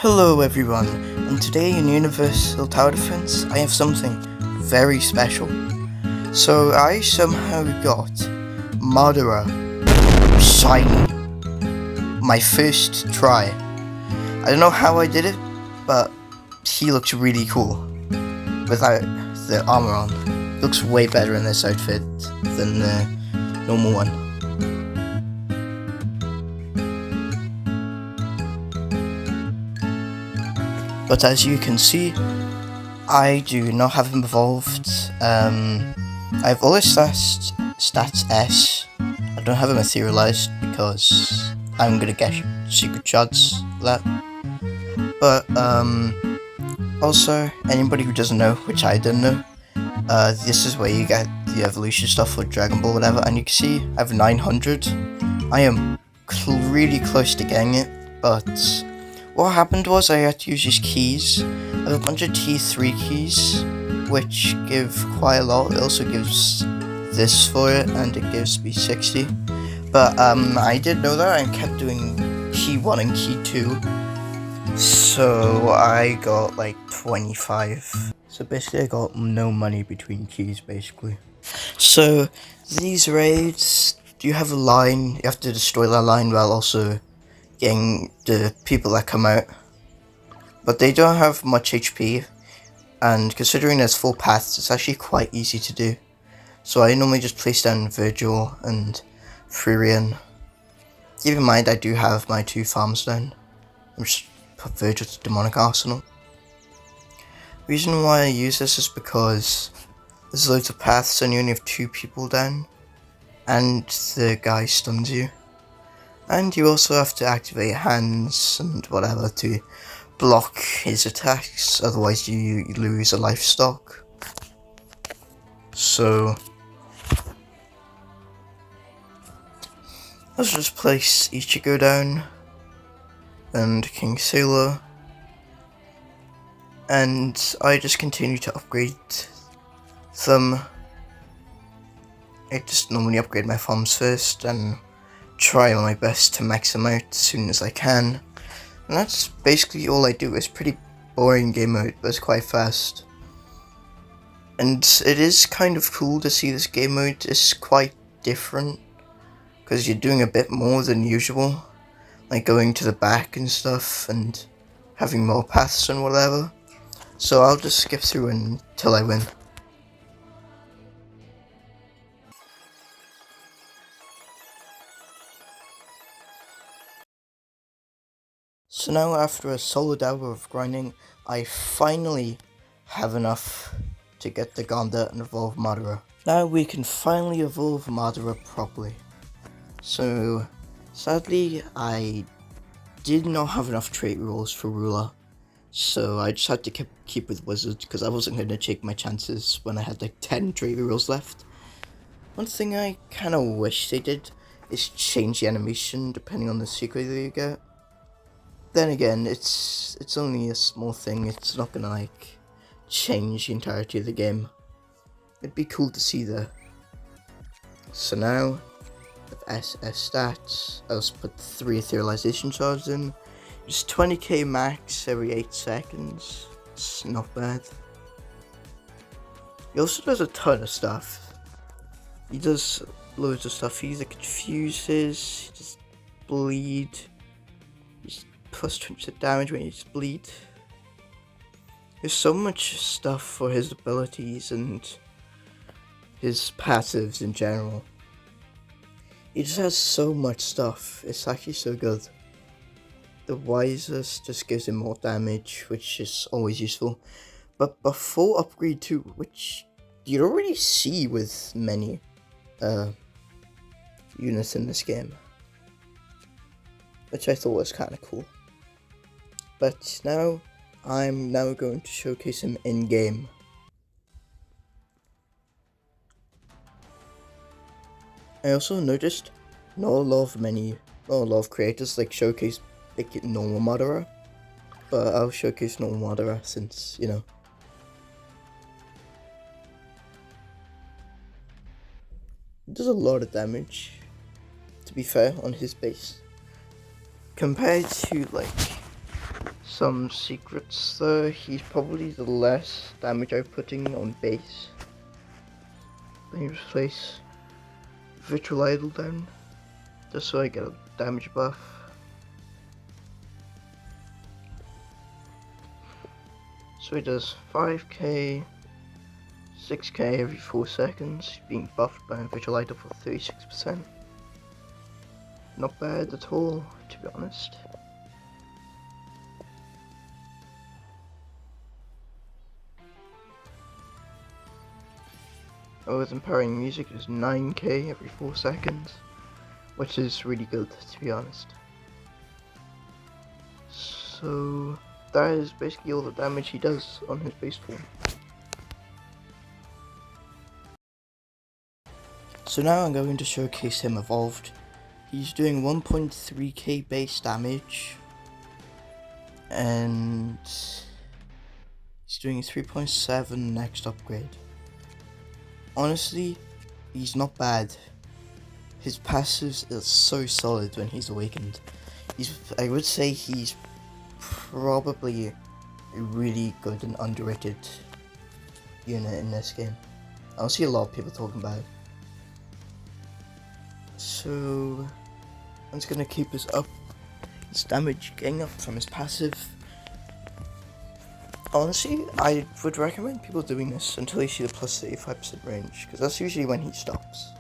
Hello everyone, and today in Universal Tower Defense I have something very special. So I somehow got Madara shiny, my first try. I don't know how I did it, but he looks really cool without the armor on. Looks way better in this outfit than the normal one. But as you can see, I do not have him evolved. I have all his stats S. I don't have him etherealized because I'm gonna get secret shards for that. But also anybody who doesn't know, which I didn't know, this is where you get the evolution stuff for Dragon Ball, whatever. And you can see I have 900. I am really close to getting it, but what happened was I had to use these keys. I have a bunch of T3 keys, which give quite a lot. It also gives this for it, and it gives me 60. But I didn't know that. I kept doing key 1 and key 2. So I got like 25. So basically I got no money between keys, basically. So these raids, you have a line. You have to destroy that line while also getting the people that come out, but they don't have much HP, and considering there's 4 paths, it's actually quite easy to do. So I normally just place down Virgil and Furion. Keep in mind I do have my 2 farms down. I'm just put Virgil to Demonic Arsenal. Reason why I use this is because there's loads of paths and you only have 2 people down, and the guy stuns you. And you also have to activate hands and whatever to block his attacks, otherwise you lose a life stock. So let's just place Ichigo down and King Sailor, and I just continue to upgrade them. I just normally upgrade my farms first and try my best to max them out as soon as I can. And that's basically all I do. It's pretty boring game mode, but it's quite fast. And it is kind of cool to see this game mode is quite different, because you're doing a bit more than usual, like going to the back and stuff and having more paths and whatever. So I'll just skip through until I win. So now after a solid hour of grinding, I finally have enough to get the Gauntlet and evolve Madara. Now we can finally evolve Madara properly. So sadly I did not have enough trait rolls for Ruler, so I just had to keep with Wizard because I wasn't going to take my chances when I had like 10 trait rolls left. One thing I kind of wish they did is change the animation depending on the secret that you get. Then again, it's only a small thing. It's not gonna like change the entirety of the game. It'd be cool to see though. So now with SS stats, I'll just put 3 etherealization shards in. Just 20k max every 8 seconds. It's not bad. He also does a ton of stuff. He does loads of stuff. He either confuses, he just bleed. Plus 20% damage when you just bleed. There's so much stuff for his abilities and his passives in general. He just has so much stuff. It's actually so good. The Wisest just gives him more damage, which is always useful. But before upgrade 2, which you don't really see with many units in this game, which I thought was kind of cool. But now, I'm now going to showcase him in-game. I also noticed not a lot of creators like showcase like normal Madara, but I'll showcase normal Madara since, you know. It does a lot of damage, to be fair, on his base. Compared to like some secrets though. He's probably the less damage outputting on base. Let me just place Virtual Idol down, just so I get a damage buff. So he does 5k, 6k every 4 seconds, being buffed by a Virtual Idol for 36%. Not bad at all, to be honest. Oh, his empowering music is 9k every 4 seconds, which is really good, to be honest. So that is basically all the damage he does on his base form. So now I'm going to showcase him evolved. He's doing 1.3k base damage, and he's doing 3.7 next upgrade. Honestly, he's not bad. His passives are so solid when he's awakened. I would say he's probably a really good and underrated unit in this game. I don't see a lot of people talking about it. So I'm just gonna keep his damage getting up from his passive. Honestly, I would recommend people doing this until you see the plus 35% range, because that's usually when he stops.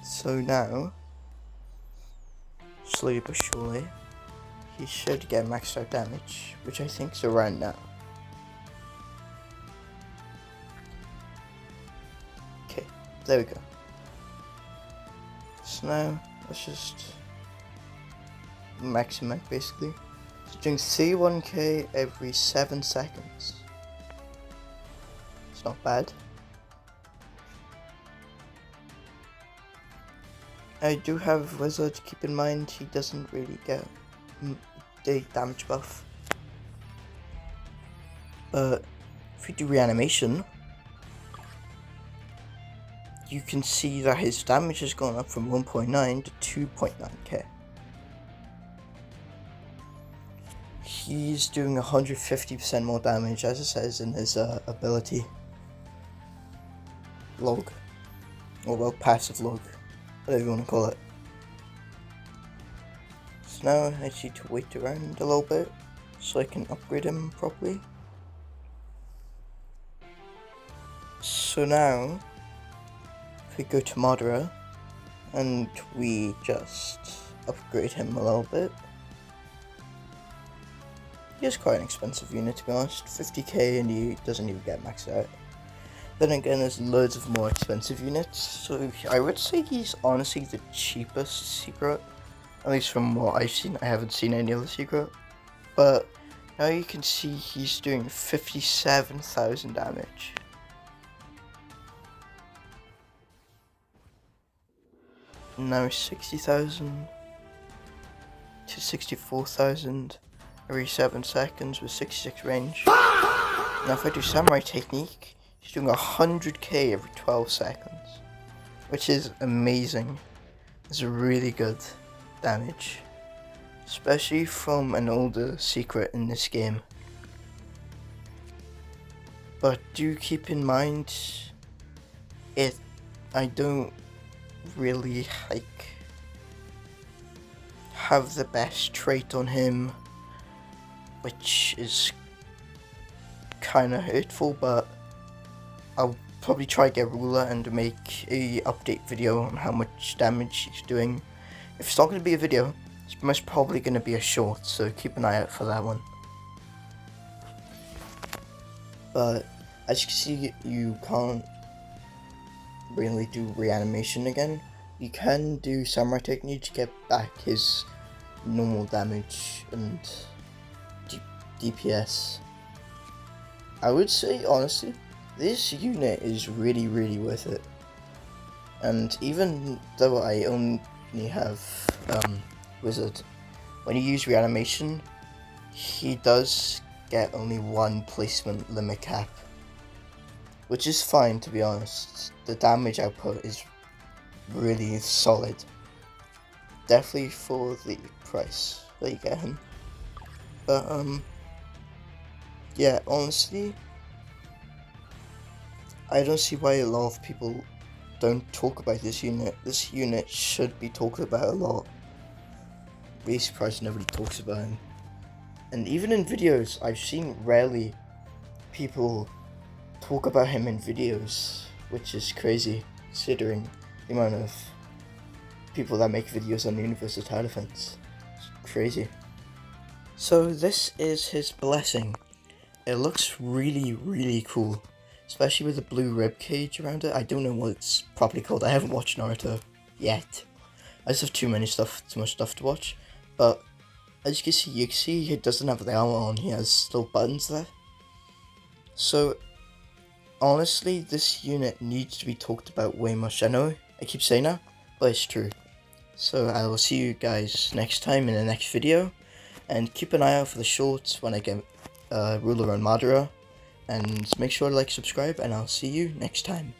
So now, slowly but surely, he should get maxed out damage, which I think is around now. Okay, there we go. So now, let's just max him out basically. So doing 31k every 7 seconds. It's not bad. I do have Wizard to keep in mind, he doesn't really get the damage buff. But if we do reanimation, you can see that his damage has gone up from 1.9 to 2.9k. He's doing 150% more damage, as it says in his ability log, or well, passive log, whatever you want to call it. So now I need to wait around a little bit so I can upgrade him properly. So now, if we go to Madara and we just upgrade him a little bit. He is quite an expensive unit, to be honest, 50k, and he doesn't even get maxed out. Then again, there's loads of more expensive units, so I would say he's honestly the cheapest secret, at least from what I've seen. I haven't seen any other secret, but now you can see he's doing 57,000 damage. Now 60,000 to 64,000 every 7 seconds with 66 range. Now if I do Samurai Technique, he's doing 100k every 12 seconds, which is amazing. It's really good damage, especially from an older secret in this game. But do keep in mind, I don't really have the best trait on him, which is kind of hurtful, but I'll probably try to get Ruler and make a update video on how much damage he's doing. If it's not going to be a video, it's most probably going to be a short, so keep an eye out for that one. But as you can see, you can't really do reanimation again. You can do Samurai Technique to get back his normal damage and DPS. I would say, honestly, this unit is really worth it. And even though I only have Wizard, when you use reanimation, he does get only 1 placement limit cap, which is fine, to be honest. The damage output is really solid, definitely for the price that you get him. But yeah, honestly, I don't see why a lot of people don't talk about this unit. This unit should be talked about a lot. Really surprised nobody talks about him. And even in videos, I've seen rarely people talk about him in videos, which is crazy considering the amount of people that make videos on the Universal Title Defense. It's crazy. So this is his blessing. It looks really, really cool, especially with the blue rib cage around it. I don't know what it's properly called. I haven't watched Naruto yet. I just have too much stuff to watch. But as you can see he doesn't have the armor on. He has little buttons there. So honestly, this unit needs to be talked about way much. I know I keep saying that, but it's true. So I will see you guys next time in the next video, and keep an eye out for the shorts when I get ruler on Madara, and make sure to like, subscribe, and I'll see you next time.